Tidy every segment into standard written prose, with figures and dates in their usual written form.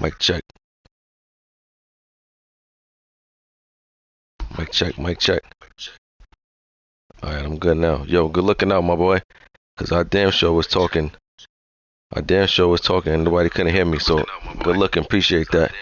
Mic check. Mic check. Mic check. All right, I'm good now. Yo, good looking out, my boy. Cause our damn show was talking. Our damn show was talking and nobody couldn't hear me. So good looking. Appreciate that.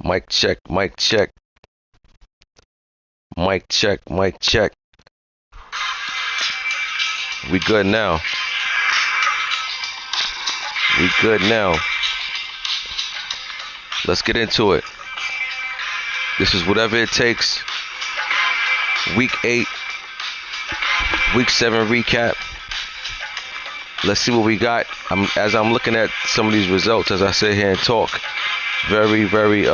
Mic check. Mic check. Mic check. Mic check. We good now. We good now. Let's get into it. This is whatever it takes. Week 8, Week 7 recap. Let's see what we got. As I'm looking at some of these results, as I sit here and talk, very, very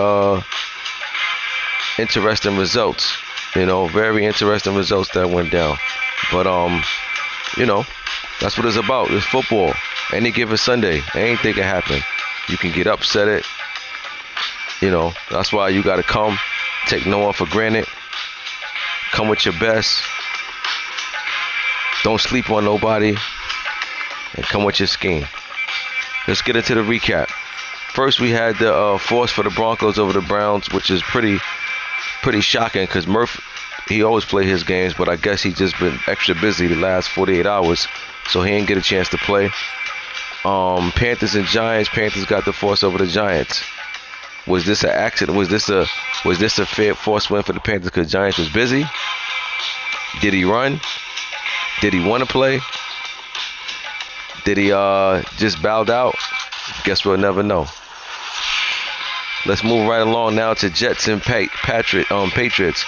interesting results. Very interesting results that went down. But that's what it's about. It's football. Any given Sunday, anything can happen. You can get upset it. That's why you gotta come. Take no one for granted. Come with your best. Don't sleep on nobody. And come with your scheme. Let's get into the recap. First, we had the force for the Broncos over the Browns, which is pretty shocking because Murph, he always play his games, but I guess he just been extra busy the last 48 hours, so he didn't get a chance to play. Panthers and Giants. Panthers got the force over the Giants. Was this an accident? Was this a fair force win for the Panthers because Giants was busy? Did he run? Did he want to play? Did he just bowed out? Guess we'll never know. Let's move right along now to Jets and Patriots.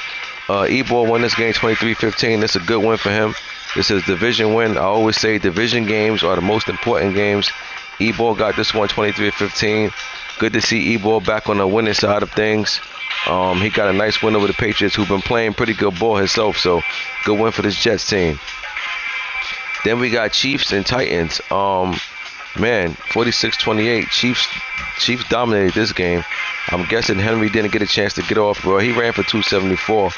E-Ball won this game 23-15. That's a good win for him. This is a division win. I always say division games are the most important games. E-Ball got this one 23-15. Good to see E-Ball back on the winning side of things. He got a nice win over the Patriots, who've been playing pretty good ball himself. So good win for this Jets team. Then we got Chiefs and Titans. 46-28. Chiefs dominated this game. I'm guessing Henry didn't get a chance to get off. Well, he ran for 274.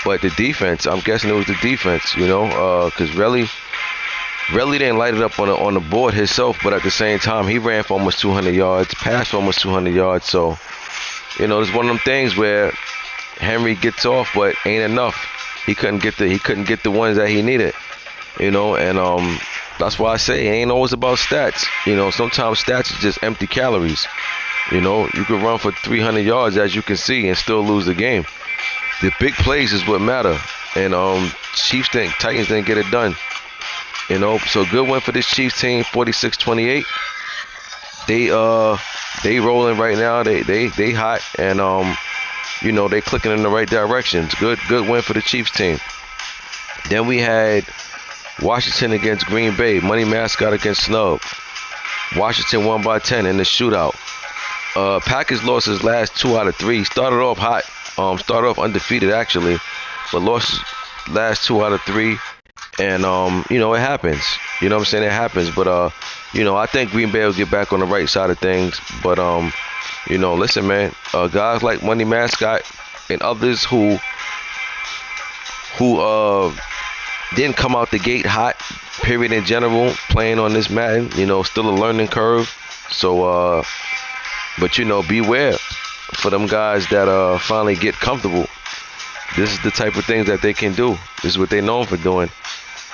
But the defense, I'm guessing it was the defense, because really didn't light it up on the board himself. But at the same time, he ran for almost 200 yards, passed for almost 200 yards. So, it's one of them things where Henry gets off, but ain't enough. He couldn't get the ones that he needed, and that's why I say it ain't always about stats. Sometimes stats is just empty calories. You could run for 300 yards, as you can see, and still lose the game. The big plays is what matter, and Titans didn't get it done. So good win for this Chiefs team, 46-28. They rolling right now. They hot, and they clicking in the right directions. Good win for the Chiefs team. Then we had Washington against Green Bay. Money Mascot against Snub. Washington won by 10 in the shootout. Packers lost his last 2 out of 3. Started off hot. Started off undefeated actually, but lost his last 2 out of 3. And it happens. You know what I'm saying? It happens. But I think Green Bay will get back on the right side of things. But listen, man, guys like Money Mascot and others who didn't come out the gate hot, period, in general, playing on this Madden, still a learning curve. So, but beware for them guys that finally get comfortable. This is the type of things that they can do. This is what they're known for doing.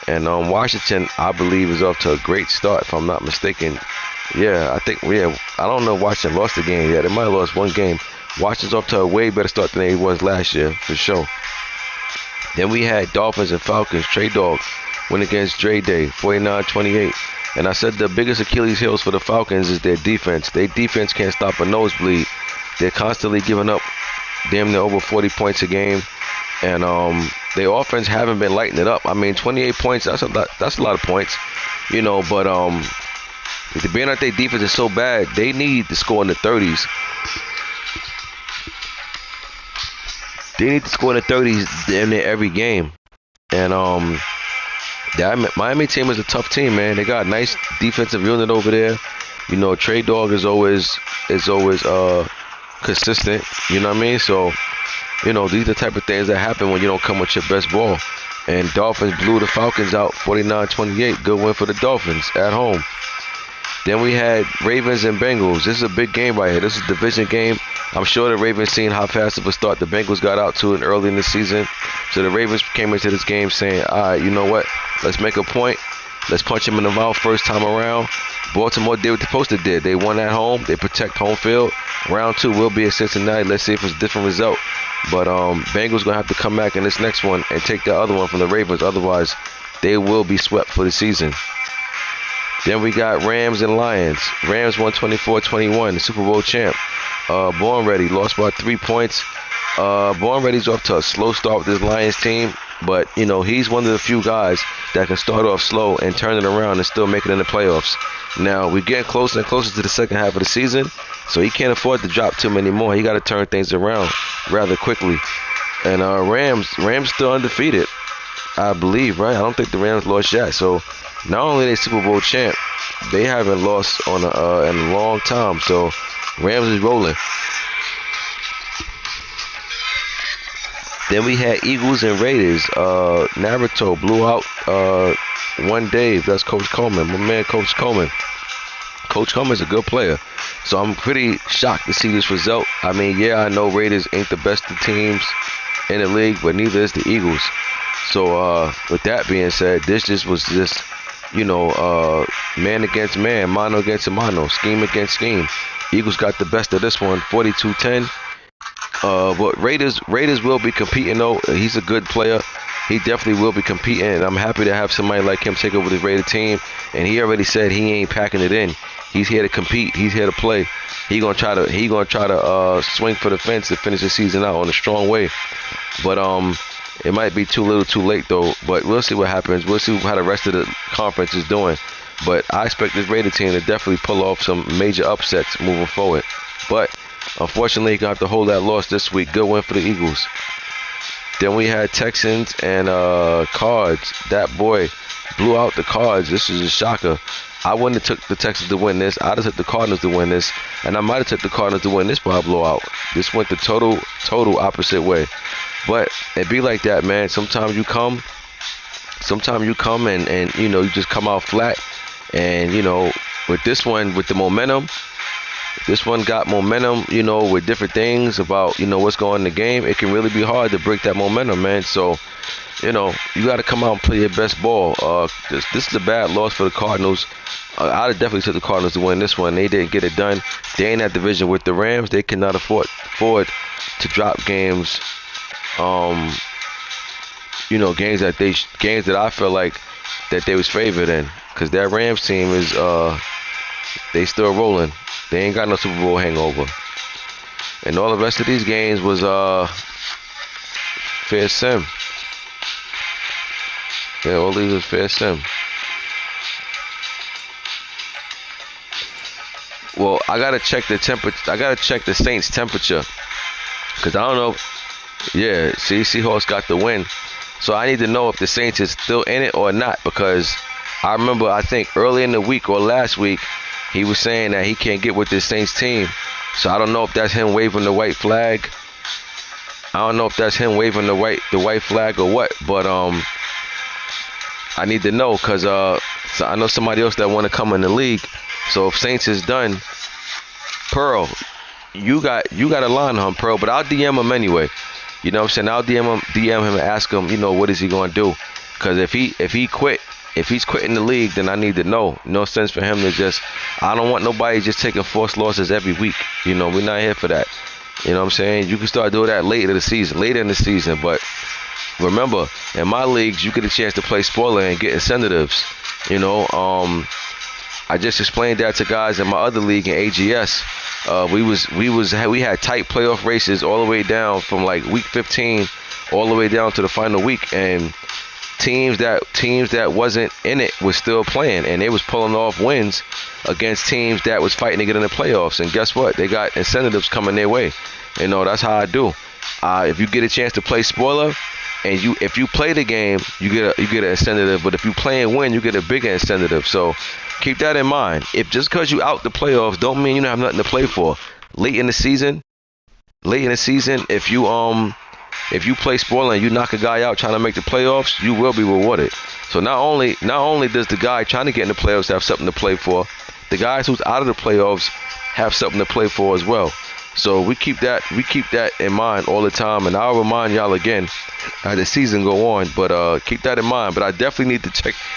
And Washington, I believe, is off to a great start, if I'm not mistaken. Yeah, I don't know if Washington lost the game yet. They might have lost one game. Washington's off to a way better start than they was last year, for sure. Then we had Dolphins and Falcons. Trey Dog win against Dre Day, 49-28. And I said the biggest Achilles heels for the Falcons is their defense. Their defense can't stop a nosebleed. They're constantly giving up damn near over 40 points a game. And their offense haven't been lighting it up. I mean, 28 points, that's a lot of points. But being that their defense is so bad, they need to score in the 30s. They need to score in the 30s damn near every game. And that Miami team is a tough team, man. They got a nice defensive unit over there. You know, Trey Dog is always consistent. You know what I mean? So, you know, these are the type of things that happen when you don't come with your best ball. And Dolphins blew the Falcons out 49-28. Good win for the Dolphins at home. Then we had Ravens and Bengals. This is a big game right here. This is a division game. I'm sure the Ravens seen how fast of a start the Bengals got out to it early in the season. So the Ravens came into this game saying, all right, you know what? Let's make a point. Let's punch them in the mouth first time around. Baltimore did what they're supposed to do. They won at home. They protect home field. Round 2 will be at Cincinnati. Let's see if it's a different result. But Bengals going to have to come back in this next one and take the other one from the Ravens. Otherwise, they will be swept for the season. Then we got Rams and Lions. Rams won 24-21, the Super Bowl champ. Born Ready lost by 3 points. Born Ready's off to a slow start with this Lions team. But, you know, he's one of the few guys that can start off slow and turn it around and still make it in the playoffs. Now, we're getting closer and closer to the second half of the season, so he can't afford to drop too many more. He got to turn things around rather quickly. And Rams still undefeated, I believe, right? I don't think the Rams lost yet. So, not only are they Super Bowl champ, they haven't lost in a long time. So, Rams is rolling. Then we had Eagles and Raiders. Naruto blew out one Dave. That's Coach Coleman. My man, Coach Coleman. Coach Coleman's a good player. So I'm pretty shocked to see this result. I mean, yeah, I know Raiders ain't the best of teams in the league, but neither is the Eagles. So with that being said, this was just, you know, man against man, mano against mano, scheme against scheme. Eagles got the best of this one, 42-10. But Raiders will be competing though. He's a good player. He definitely will be competing, and I'm happy to have somebody like him take over the Raider team. And he already said he ain't packing it in. He's here to compete. He's here to play. He gonna try to swing for the fence to finish the season out on a strong way. But it might be too little, too late though. But we'll see what happens. We'll see how the rest of the conference is doing. But I expect this Raider team to definitely pull off some major upsets moving forward. But unfortunately, he got to hold that loss this week. Good win for the Eagles. Then we had Texans and Cards. That boy blew out the Cards. This is a shocker. I wouldn't have took the Texans to win this. I'd have took the Cardinals to win this. And I might have took the Cardinals to win this by a blowout. This went the total opposite way. But it be like that, man. Sometimes you come and you know, you just come out flat. And, you know, with this one, with the momentum, this one got momentum, you know, with different things about, you know, what's going on in the game. It can really be hard to break that momentum, man. So, you know, you got to come out and play your best ball. This is a bad loss for the Cardinals. I'd have definitely took the Cardinals to win this one. They didn't get it done. They ain't that division with the Rams. They cannot afford to drop games. You know, games that I feel like that they was favored in, because that Rams team is they still rolling. They ain't got no Super Bowl hangover. And all the rest of these games was fair sim. Yeah, all these was fair sim. Well, I gotta check the temperature. I gotta check the Saints' temperature, cause I don't know. Yeah, Seahawks got the win, so I need to know if the Saints is still in it or not. Because I remember, I think early in the week or last week, he was saying that he can't get with this Saints team. So I don't know if that's him waving the white flag. I don't know if that's him waving the white flag or what. But I need to know, because so I know somebody else that want to come in the league. So if Saints is done, Pearl, you got a line on him, Pearl. But I'll DM him anyway. You know what I'm saying? I'll DM him and ask him, you know, what is he going to do? Because if he's quitting the league, then I need to know. No sense for him to just, I don't want nobody just taking forced losses every week. You know, we're not here for that. You know what I'm saying? You can start doing that later in the season. But remember, in my leagues, you get a chance to play spoiler and get incentives. You know, I just explained that to guys in my other league in AGS. We had tight playoff races all the way down from like week 15 all the way down to the final week, and teams that wasn't in it was still playing, and they was pulling off wins against teams that was fighting to get in the playoffs. And guess what? They got incentives coming their way. That's how I do. If you get a chance to play spoiler, and if you play the game, you get an incentive. But if you play and win, you get a bigger incentive. So keep that in mind. If just because you out the playoffs don't mean you don't have nothing to play for. Late in the season, if you play spoiler and you knock a guy out trying to make the playoffs, you will be rewarded. So not only does the guy trying to get in the playoffs have something to play for, the guys who's out of the playoffs have something to play for as well. So we keep that in mind all the time, and I'll remind y'all again as the season go on. But keep that in mind. But I definitely need to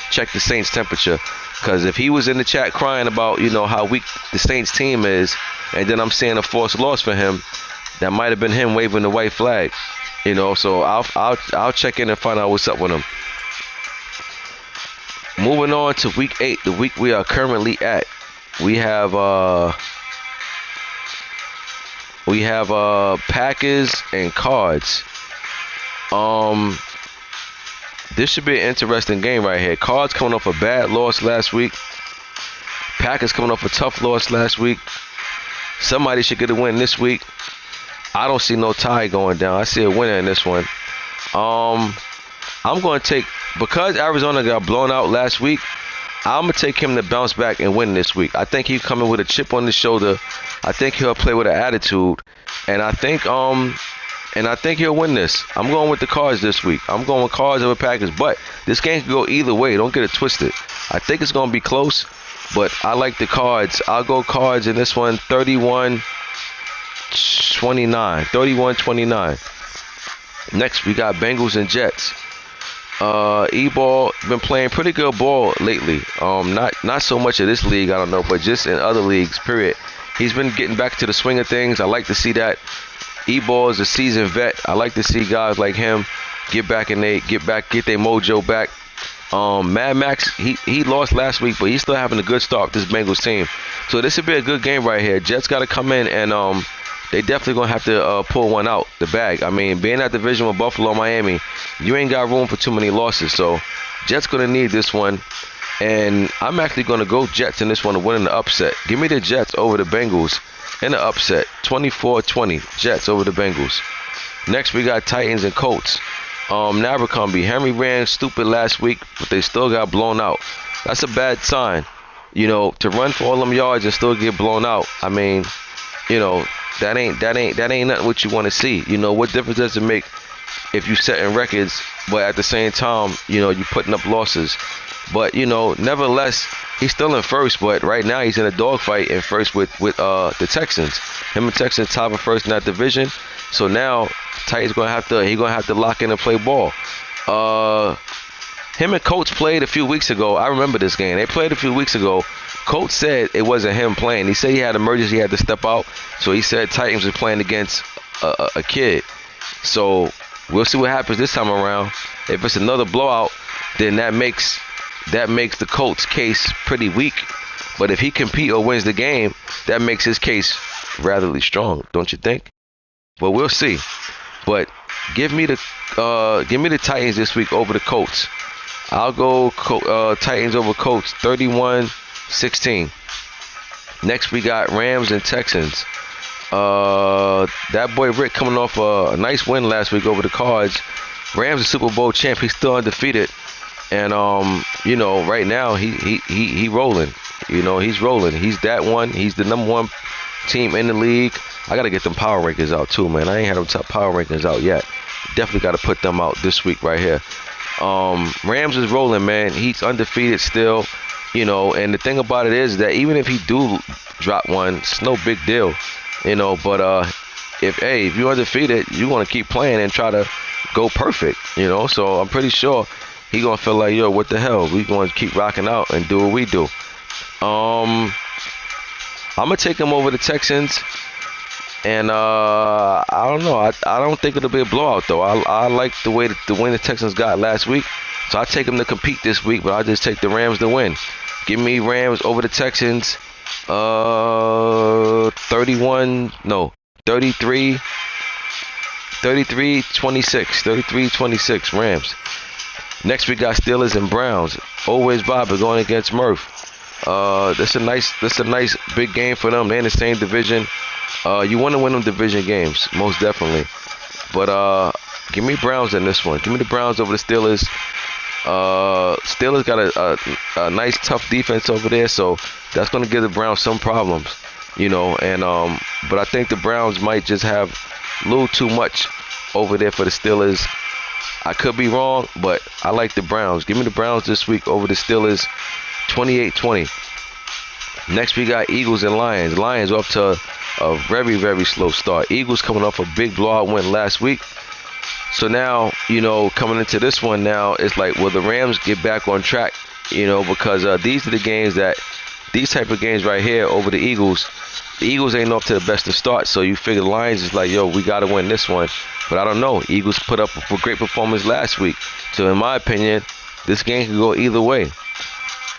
check the Saints' temperature, because if he was in the chat crying about how weak the Saints team is, and then I'm seeing a forced loss for him, that might have been him waving the white flag. So I'll check in and find out what's up with him. Moving on to week 8, the week we are currently at. We have Packers and Cards. This should be an interesting game right here. Cards coming off a bad loss last week. Packers coming off a tough loss last week. Somebody should get a win this week. I don't see no tie going down. I see a winner in this one. I'm going to take, because Arizona got blown out last week, I'm going to take him to bounce back and win this week. I think he's coming with a chip on his shoulder. I think he'll play with an attitude. And I think he'll win this. I'm going with the Cards this week. I'm going with Cards over Packers. But this game can go either way. Don't get it twisted. I think it's going to be close, but I like the Cards. I'll go Cards in this one, 31-29. Next, we got Bengals and Jets. E-ball been playing pretty good ball lately. Not so much of this league, I don't know, but just in other leagues, period. He's been getting back to the swing of things. I like to see that. E-ball is a seasoned vet. I like to see guys like him get their mojo back. Mad Max, he lost last week, but he's still having a good start with this Bengals team. So this would be a good game right here. Jets got to come in, and they definitely going to have to pull one out the bag. I mean, being that division with Buffalo and Miami, you ain't got room for too many losses. So Jets going to need this one. And I'm actually going to go Jets in this one to win in the upset. Give me the Jets over the Bengals in the upset. 24-20. Jets over the Bengals. Next, we got Titans and Colts. Abercrombie. Henry ran stupid last week, but they still got blown out. That's a bad sign. To run for all them yards and still get blown out. I mean, that ain't nothing what you want to see. What difference does it make if you setting records, but at the same time, you putting up losses. But nevertheless, he's still in first. But right now, he's in a dogfight in first with the Texans. Him and Texans top of first in that division. So now, Titans gonna have to lock in and play ball. Him and Colts played a few weeks ago. I remember this game. They played a few weeks ago. Colts said it wasn't him playing. He said he had emergency, he had to step out. So he said Titans was playing against a kid. So we'll see what happens this time around. If it's another blowout, then that makes the Colts case pretty weak. But if he compete or wins the game, that makes his case rather strong, don't you think? But we'll see. But give me the Titans this week over the Colts. I'll go Titans over Colts, 31-16. Next, we got Rams and Texans. That boy Rick coming off a nice win last week over the Cards. Rams a Super Bowl champ. He's still undefeated, and right now he rolling. He's rolling. He's that one. He's the number one team in the league. I gotta get them power rankings out too, man. I ain't had them top power rankings out yet. Definitely gotta put them out this week right here. Rams is rolling, man. He's undefeated still. And the thing about it is that even if he do drop one, it's no big deal. But if you're undefeated, you want to keep playing and try to go perfect. So I'm pretty sure he gonna feel like, yo, what the hell? We gonna keep rocking out and do what we do. I'm gonna take him over the Texans. And I don't know. I don't think it'll be a blowout though. I like the way that the win the Texans got last week, so I take them to compete this week. But I just take the Rams to win. Give me Rams over the Texans. 33-26. Rams. Next we got Steelers and Browns. Always Bobby going against Murph. That's a nice big game for them. They're in the same division. You want to win them division games, most definitely. But give me Browns in this one. Give me the Browns over the Steelers. Steelers got a nice tough defense over there, so that's going to give the Browns some problems, and but I think the Browns might just have a little too much over there for the Steelers. I could be wrong, but I like the Browns. Give me the Browns this week over the Steelers, 28-20. Next we got Eagles and Lions. Lions off to a very, very slow start. Eagles coming off a big blowout win last week. So now, coming into this one now, it's like, will the Rams get back on track? Because these are the games these type of games right here over the Eagles ain't off to the best of start. So you figure the Lions is like, yo, we got to win this one. But I don't know. Eagles put up a great performance last week. So in my opinion, this game could go either way.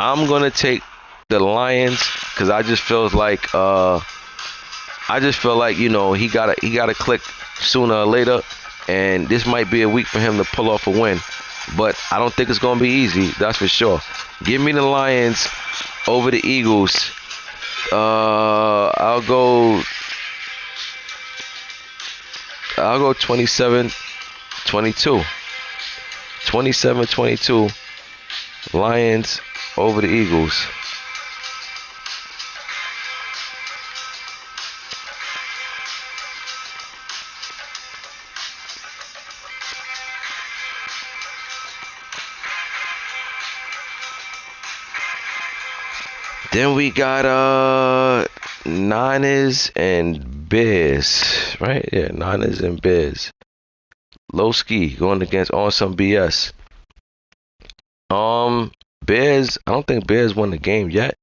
I'm going to take the Lions because I just feel like, he gotta click sooner or later. And this might be a week for him to pull off a win. But I don't think it's going to be easy. That's for sure. Give me the Lions over the Eagles. I'll go 27-22. 27-22. Lions over the Eagles. Then we got Niners and Bears, right? Yeah, Niners and Bears. Low ski going against on some BS. Bears. I don't think Bears won the game yet,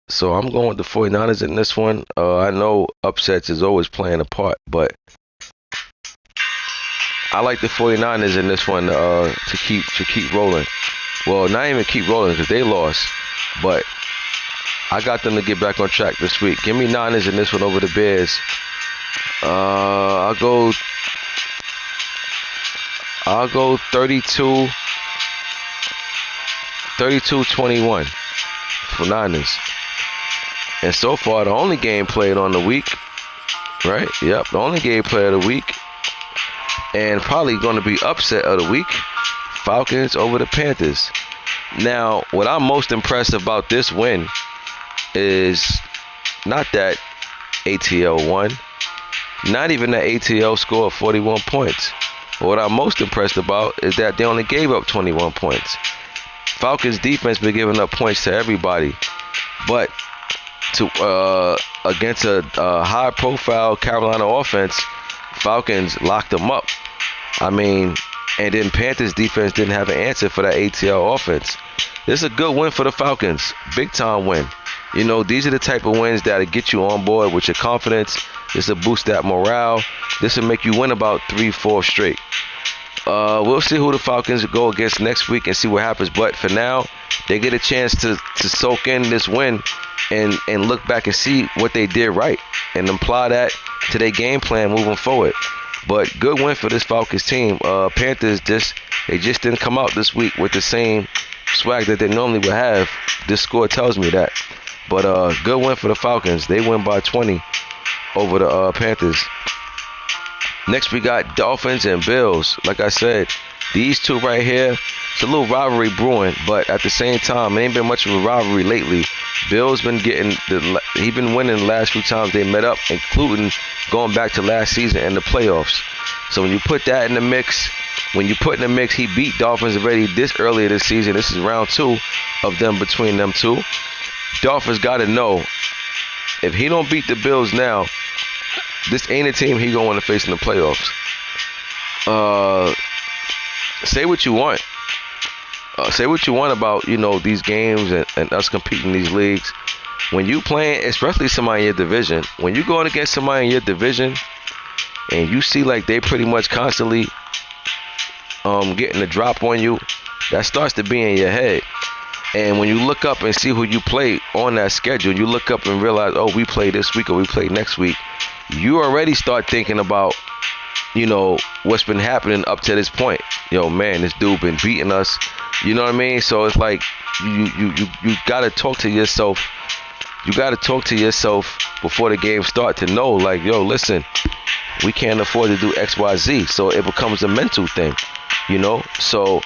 so I'm going with the 49ers in this one. I know upsets is always playing a part, but I like the 49ers in this one to keep rolling. Well, not even keep rolling because they lost, but I got them to get back on track this week. Give me Niners in this one over the Bears. I'll go 32-21 for Niners. And so far, the only game played on the week, right? Yep, the only game played of the week, and probably going to be upset of the week, Falcons over the Panthers. Now, what I'm most impressed about this win is not that ATL won, not even that ATL scored 41 points. What I'm most impressed about is that they only gave up 21 points. Falcons defense been giving up points to everybody, but against a high-profile Carolina offense, Falcons locked them up. I mean, and then Panthers defense didn't have an answer for that ATL offense. This is a good win for the Falcons, big-time win. These are the type of wins that'll get you on board with your confidence. This will boost that morale. This will make you win about 3-4 straight. We'll see who the Falcons go against next week and see what happens. But for now, they get a chance to soak in this win and look back and see what they did right and apply that to their game plan moving forward. But good win for this Falcons team. Panthers just didn't come out this week with the same swag that they normally would have. This score tells me that. But good win for the Falcons. They win by 20 over the Panthers. Next we got Dolphins and Bills. Like I said, these two right here, it's a little rivalry brewing, but at the same time, it ain't been much of a rivalry lately. Bills been he been winning the last few times they met up, including going back to last season and the playoffs. So when you put that in the mix, he beat Dolphins already earlier this season. This is round 2 of them between them two. Dolphins got to know, if he don't beat the Bills now, this ain't a team he gonna want to face in the playoffs. Say what you want. Say what you want about these games and us competing in these leagues. When you playing, especially somebody in your division, when you going against somebody in your division, and you see like they pretty much constantly getting a drop on you, that starts to be in your head. And when you look up and see who you play on that schedule, you look up and realize, oh, we play this week or we play next week, you already start thinking about what's been happening up to this point. Yo, man, this dude been beating us. You know what I mean? So it's like you gotta talk to yourself. You gotta talk to yourself before the game start to know, like, yo, listen, we can't afford to do X, Y, Z. So it becomes a mental thing, So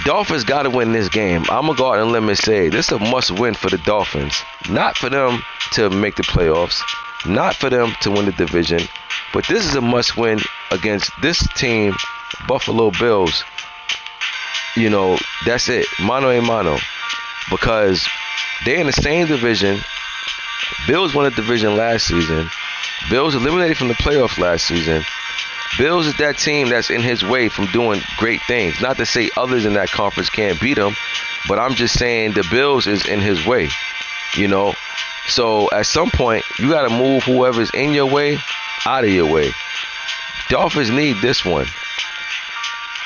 Dolphins gotta win this game. I'm gonna go out on a limb and say this is a must win for the Dolphins. Not for them to make the playoffs, not for them to win the division, but this is a must win against this team, Buffalo Bills. That's it. Mano a mano. Because they're in the same division. Bills won the division last season. Bills eliminated from the playoffs last season. Bills is that team that's in his way from doing great things. Not to say others in that conference can't beat him, but I'm just saying the Bills is in his way, So at some point, you got to move whoever's in your way out of your way. Dolphins need this one.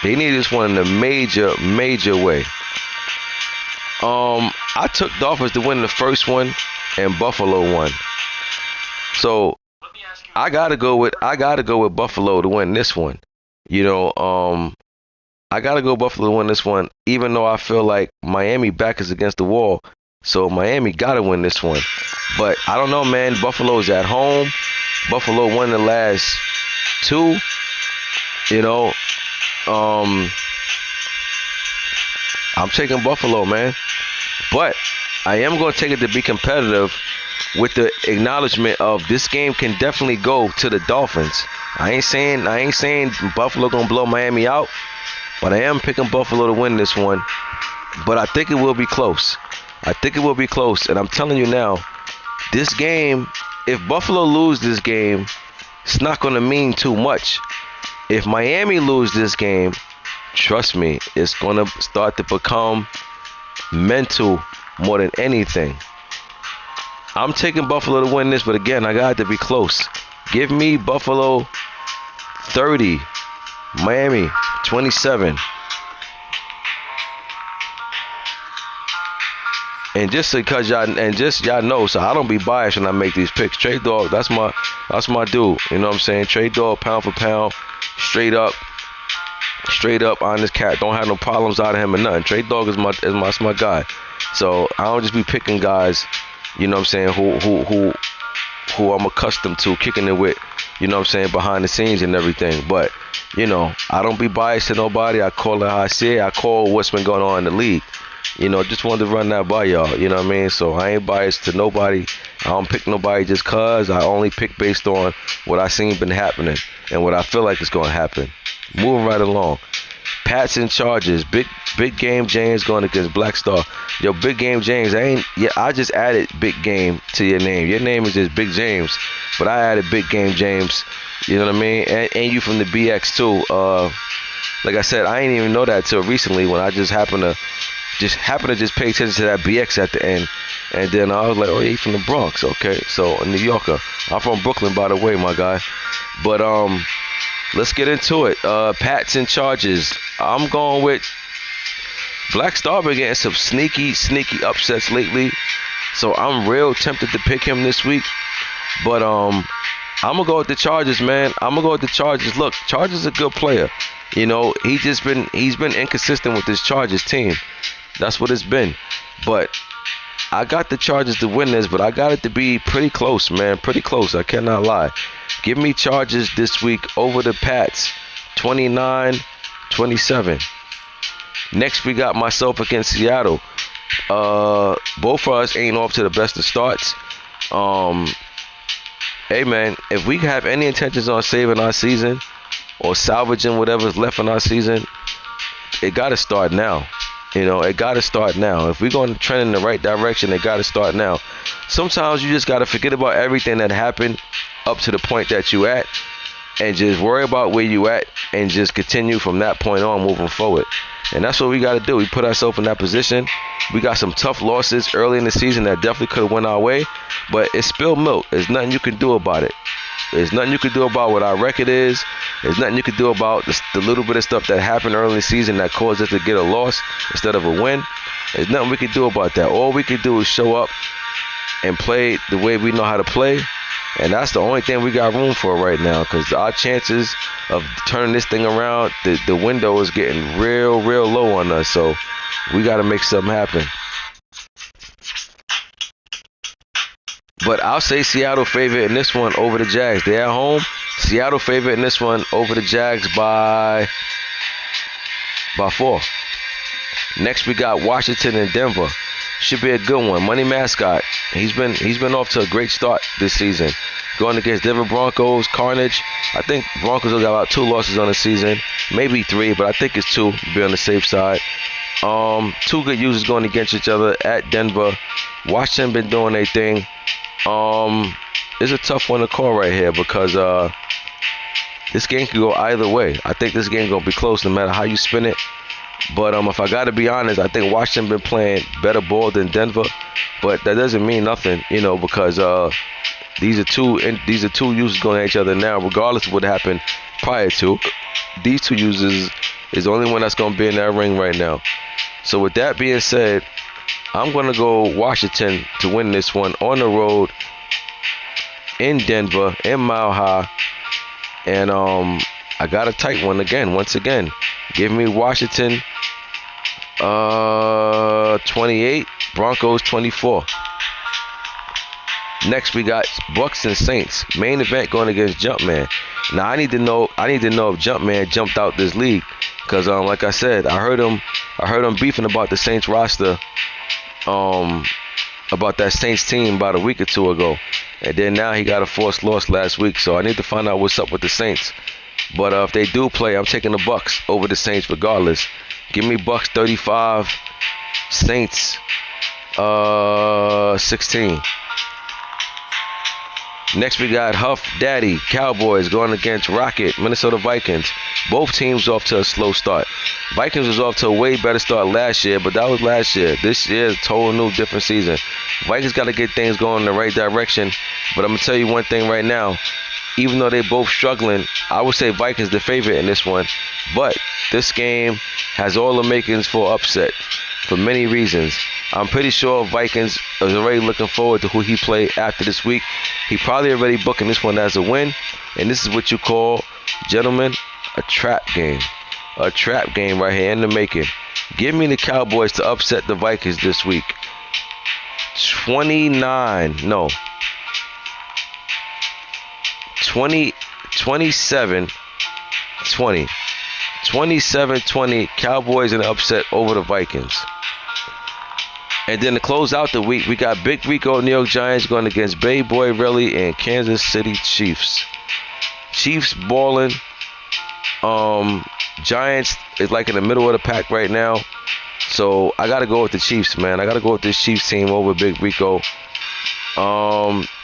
They need this one in a major, major way. I took Dolphins to win the first one, and Buffalo won. So I gotta go with Buffalo to win this one. I gotta go Buffalo to win this one, even though I feel like Miami back is against the wall. So Miami gotta win this one. But I don't know, man. Buffalo's at home. Buffalo won the last two. I'm taking Buffalo, man. But I am going to take it to be competitive with the acknowledgement of this game can definitely go to the Dolphins. I ain't saying Buffalo going to blow Miami out, but I am picking Buffalo to win this one. But I think it will be close. And I'm telling you now, this game, if Buffalo lose this game, it's not going to mean too much. If Miami lose this game, trust me, it's going to start to become mental more than anything. I'm taking Buffalo to win this, but again, I got to be close. Give me Buffalo 30, Miami 27. And just because y'all know, so I don't be biased when I make these picks. Trade Dog, that's my dude. You know what I'm saying? Trade Dog, pound for pound, straight up, honest cat. Don't have no problems out of him or nothing. Trade Dog is my guy. So I don't just be picking guys, you know what I'm saying, who I'm accustomed to kicking it with, you know what I'm saying, behind the scenes and everything. But, I don't be biased to nobody. I call it how I see it. I call what's been going on in the league. Just wanted to run that by y'all, you know what I mean? So I ain't biased to nobody. I don't pick nobody just cause. I only pick based on what I seen been happening and what I feel like is going to happen. Moving right along. Pats and Chargers. Big Game James going against Black Star. Yo, Big Game James, I just added Big Game to your name. Your name is just Big James, but I added Big Game James, you know what I mean? And you from the BX too. Like I said, I didn't even know that till recently when I just happened to pay attention to that BX at the end. And then I was like, oh, yeah, he's from the Bronx. Okay, so a New Yorker. I'm from Brooklyn, by the way, my guy. But let's get into it. Pats and Chargers. I'm going with Black Star been getting some sneaky upsets lately. So I'm real tempted to pick him this week. But I'm going to go with the Chargers, man. Look, Chargers a good player. He's been inconsistent with this Chargers team. That's what it's been. But I got the Chargers to win this, but I got it to be pretty close, man. Pretty close. I cannot lie. Give me Chargers this week over the Pats, 29-27. Next, we got myself against Seattle. Both of us ain't off to the best of starts. Hey, man, if we have any intentions on saving our season or salvaging whatever's left in our season, it got to start now. It got to start now. If we're going to trend in the right direction, it got to start now. Sometimes you just got to forget about everything that happened up to the point that you at and just worry about where you at and just continue from that point on moving forward. And that's what we got to do. We put ourselves in that position. We got some tough losses early in the season that definitely could have went our way, but it's spilled milk. There's nothing you can do about it. There's nothing you can do about what our record is. There's nothing you can do about the little bit of stuff that happened early in the season that caused us to get a loss instead of a win. There's nothing we can do about that. All we can do is show up and play the way we know how to play And that's the only thing we got room for right now, because our chances of turning this thing around, the window is getting real low on us. So we got to make something happen. But I'll say Seattle favorite in this one over the Jags. They're at home. Seattle favorite in this one over the Jags by 4. Next we got Washington and Denver. Should be a good one. Money Mascot. He's been off to a great start this season. Going against Denver Broncos, carnage. I think Broncos will got about 2 losses on the season, maybe 3, but I think it's 2 to be on the safe side. 2 good users going against each other at Denver. Washington been doing their thing. It's a tough one to call right here because this game could go either way. I think this game gonna be close no matter how you spin it. But if I gotta be honest, I think Washington been playing better ball than Denver. But that doesn't mean nothing, because these are two users going at each other now, regardless of what happened prior to. These 2 users is the only one that's gonna be in that ring right now. So with that being said, I'm gonna go Washington to win this one on the road in Denver, in Mile High. And I got a tight one once again. Give me Washington 28, Broncos 24. Next we got Bucks and Saints. Main event going against Jumpman. Now I need to know if Jumpman jumped out this league, because like I said, I heard him beefing about the Saints roster, about that Saints team about a week or 2 ago. And then now he got a forced loss last week, so I need to find out what's up with the Saints. But if they do play, I'm taking the Bucks over the Saints regardless. Give me Bucks 35, Saints 16. Next we got Huff Daddy Cowboys going against Rocket Minnesota Vikings. Both teams off to a slow start. Vikings was off to a way better start last year, but that was last year. This year is a total new different season. Vikings got to get things going in the right direction. But I'm going to tell you one thing right now. Even though they're both struggling, I would say Vikings the favorite in this one. But this game has all the makings for upset for many reasons. I'm pretty sure Vikings is already looking forward to who he played after this week. He probably already booking this one as a win. And this is what you call, gentlemen, a trap game. A trap game right here in the making. Give me the Cowboys to upset the Vikings this week. 27-20. 27-20 Cowboys in an upset over the Vikings. And then to close out the week, we got Big Rico New York Giants going against Bay Boy Relly and Kansas City Chiefs. Chiefs balling. Giants is like in the middle of the pack right now. So I got to go with the Chiefs, man. I got to go with this Chiefs team over Big Rico.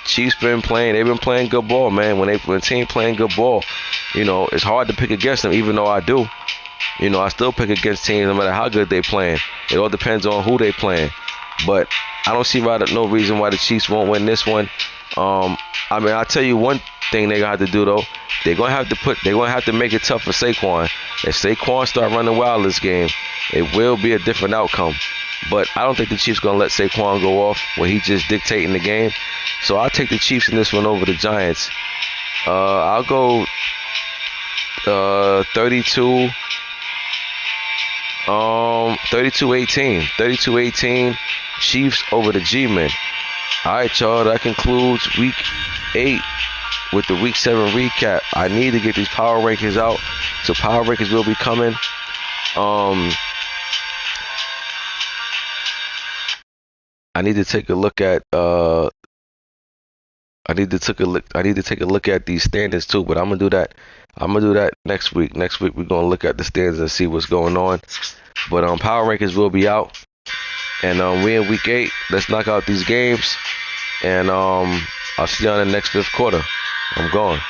Chiefs they've been playing good ball, man. When a team playing good ball, it's hard to pick against them, even though I do. I still pick against teams no matter how good they playing. It all depends on who they playing. But I don't see no reason why the Chiefs won't win this one. I'll tell you one thing they're gonna have to do though. They're gonna have to make it tough for Saquon. If Saquon start running wild this game, it will be a different outcome. But I don't think the Chiefs gonna let Saquon go off where he just dictating the game. So I'll take the Chiefs in this one over the Giants. I'll go 32. 32-18. 32-18. Chiefs over the G-Men. All right, y'all. That concludes Week 8 with the Week 7 recap. I need to get these power rankings out. So power rankings will be coming. I need to take a look at I need to take a look at these standings too, but I'm gonna do that next week. Next week we're gonna look at the standings and see what's going on. But power rankings will be out, and we in Week 8. Let's knock out these games, and I'll see you on the next 5th quarter. I'm going.